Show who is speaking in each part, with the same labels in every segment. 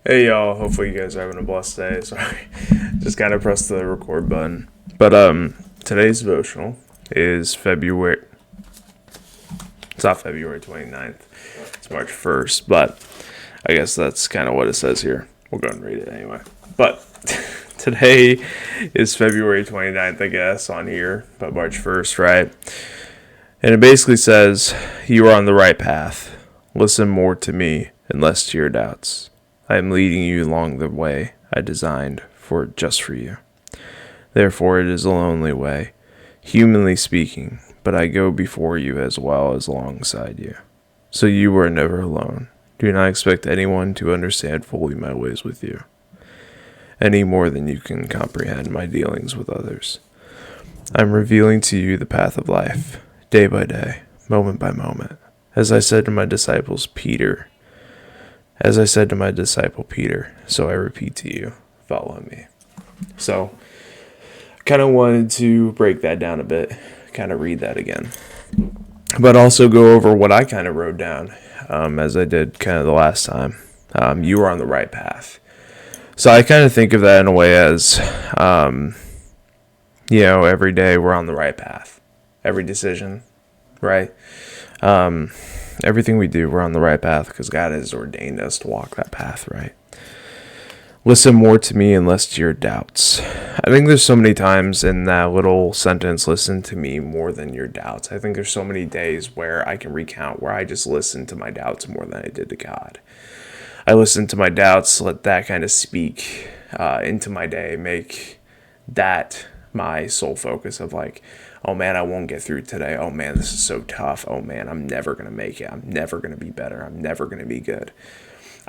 Speaker 1: Hey y'all, hopefully you guys are having a blessed day. Sorry, just kind of pressed the record button. But today's devotional is February. It's not February 29th. It's March 1st, but I guess that's kind of what it says here. We'll go and read it anyway. But today is February 29th, I guess, on here, but March 1st, right? And it basically says, "You are on the right path. Listen more to me and less to your doubts. I am leading you along the way I designed for just for you. Therefore, it is a lonely way, humanly speaking, but I go before you as well as alongside you. So you are never alone. Do not expect anyone to understand fully my ways with you, any more than you can comprehend my dealings with others. I am revealing to you the path of life, day by day, moment by moment. As I said to my disciple Peter, so I repeat to you, follow me." So, kind of wanted to break that down a bit, kind of read that again, but also go over what I kind of wrote down as I did kind of the last time. You are on the right path. So I kind of think of that in a way as, every day we're on the right path. Every decision, right? Everything we do, we're on the right path because God has ordained us to walk that path, right? Listen more to me and less to your doubts. I think there's so many times in that little sentence, listen to me more than your doubts. I think there's so many days where I can recount where I just listened to my doubts more than I did to God. I listened to my doubts, let that kind of speak into my day, make that my sole focus of like, oh man, I won't get through today. Oh man, this is so tough. Oh man, I'm never going to make it. I'm never going to be better. I'm never going to be good.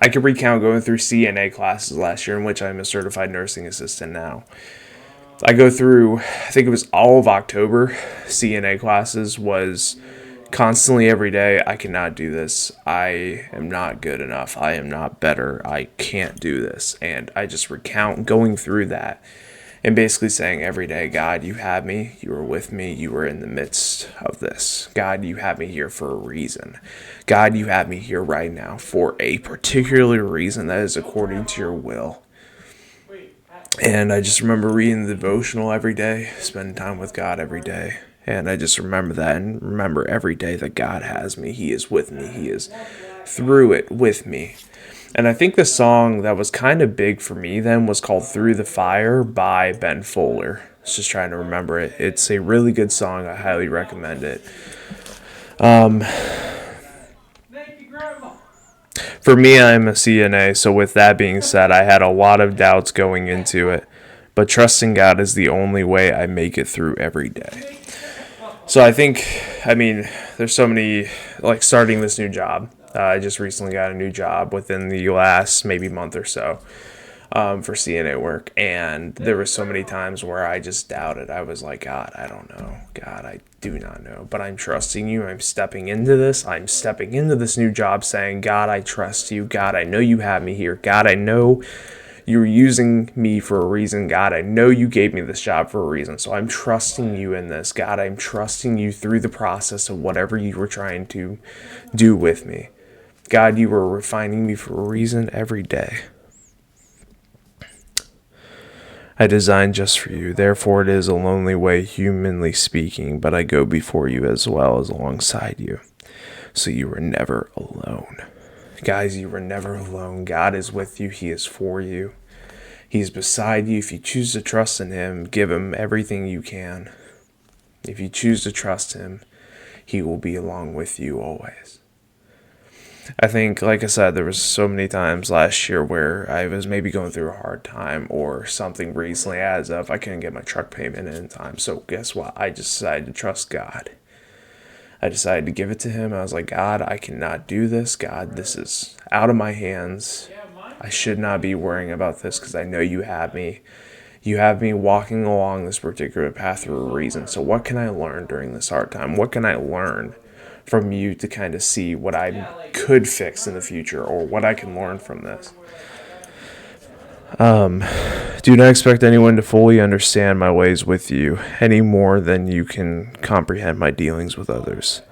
Speaker 1: I can recount going through CNA classes last year, in which I'm a certified nursing assistant now. I go through, I think it was all of October. CNA classes was constantly every day. I cannot do this. I am not good enough. I am not better. I can't do this. And I just recount going through that and basically saying every day, God, you have me. You are with me. You are in the midst of this. God, you have me here for a reason. God, you have me here right now for a particular reason that is according to your will. And I just remember reading the devotional every day, spending time with God every day. And I just remember that and remember every day that God has me. He is with me. He is through it with me. And I think the song that was kind of big for me then was called "Through the Fire" by Ben Fuller. I was just trying to remember it. It's a really good song. I highly recommend it. For me, I'm a CNA, so with that being said, I had a lot of doubts going into it. But trusting God is the only way I make it through every day. So there's so many, like starting this new job. I just recently got a new job within the last maybe month or so for CNA work. And there were so many times where I just doubted. I was like, God, I don't know. God, I do not know. But I'm trusting you. I'm stepping into this. I'm stepping into this new job saying, God, I trust you. God, I know you have me here. God, I know you're using me for a reason. God, I know you gave me this job for a reason. So I'm trusting you in this. God, I'm trusting you through the process of whatever you were trying to do with me. God, you were refining me for a reason every day. I designed just for you. Therefore, it is a lonely way, humanly speaking, but I go before you as well as alongside you. So you are never alone. Guys, you are never alone. God is with you. He is for you. He's beside you. If you choose to trust in him, give him everything you can. If you choose to trust him, he will be along with you always. I think, like I said, there was so many times last year where I was maybe going through a hard time or something recently as of I couldn't get my truck payment in time. So guess what? I just decided to trust God. I decided to give it to him. I was like, God, I cannot do this. God, this is out of my hands. I should not be worrying about this because I know you have me. You have me walking along this particular path for a reason. So what can I learn during this hard time? What can I learn from you to kind of see what I could fix in the future or what I can learn from this? Do not expect anyone to fully understand my ways with you any more than you can comprehend my dealings with others.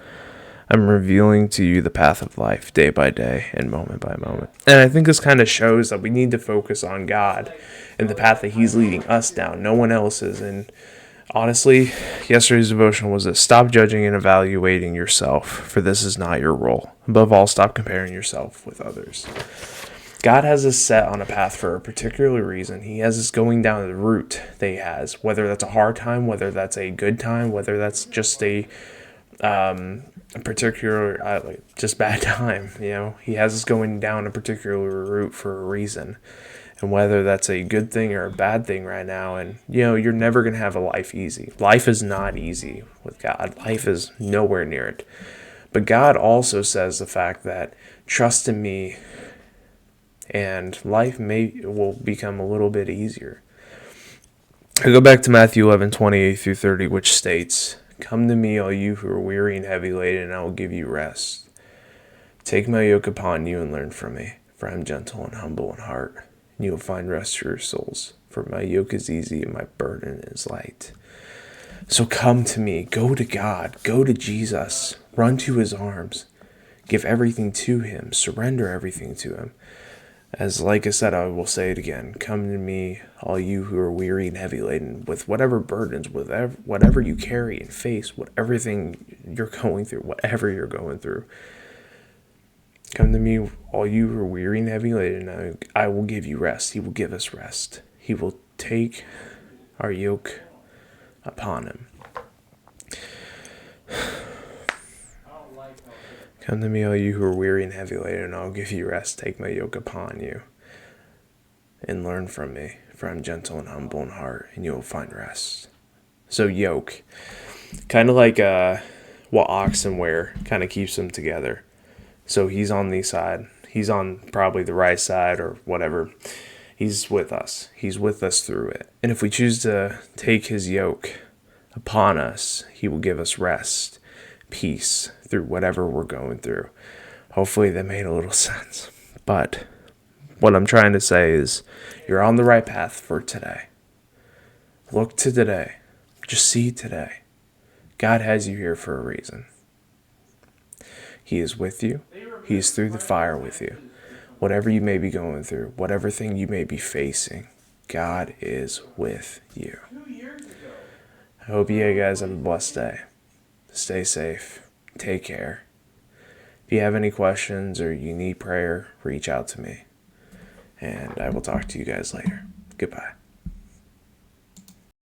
Speaker 1: I'm revealing to you the path of life day by day and moment by moment. And I think this kind of shows that we need to focus on God and the path that He's leading us down, no one else's. And honestly, yesterday's devotion was that stop judging and evaluating yourself, for this is not your role. Above all, stop comparing yourself with others. God has us set on a path for a particular reason. He has us going down the route that He has, whether that's a hard time, whether that's a good time, whether that's just a particular just bad time. He has us going down a particular route for a reason, and whether that's a good thing or a bad thing right now. And you're never going to have a life easy. Life is not easy with God. Life is nowhere near it. But God also says the fact that trust in me and life will become a little bit easier. I go back to Matthew 11:28-30, which states, "Come to me, all you who are weary and heavy laden, and I will give you rest. Take my yoke upon you and learn from me, for I am gentle and humble in heart, and you will find rest for your souls. For my yoke is easy and my burden is light." So come to me, go to God, go to Jesus, run to His arms, give everything to Him, surrender everything to Him. Like I said, I will say it again. Come to me, all you who are weary and heavy laden, with whatever burdens, with whatever you carry and face, whatever thing you're going through, whatever you're going through. Come to me, all you who are weary and heavy laden, and I will give you rest. He will give us rest. He will take our yoke upon Him. Come to me, all you who are weary and heavy laden, and I'll give you rest. Take my yoke upon you and learn from me, for I'm gentle and humble in heart, and you will find rest. So yoke, kind of like what oxen wear, kind of keeps them together. So He's on the side. He's on probably the right side or whatever. He's with us. He's with us through it. And if we choose to take His yoke upon us, He will give us rest, peace through whatever we're going through. Hopefully that made a little sense. But what I'm trying to say is you're on the right path for today. Look to today. Just see today. God has you here for a reason. He is with you. He is through the fire with you. Whatever you may be going through, whatever thing you may be facing, God is with you. I hope you guys have a blessed day. Stay safe. Take care. If you have any questions or you need prayer, reach out to me. And I will talk to you guys later. Goodbye.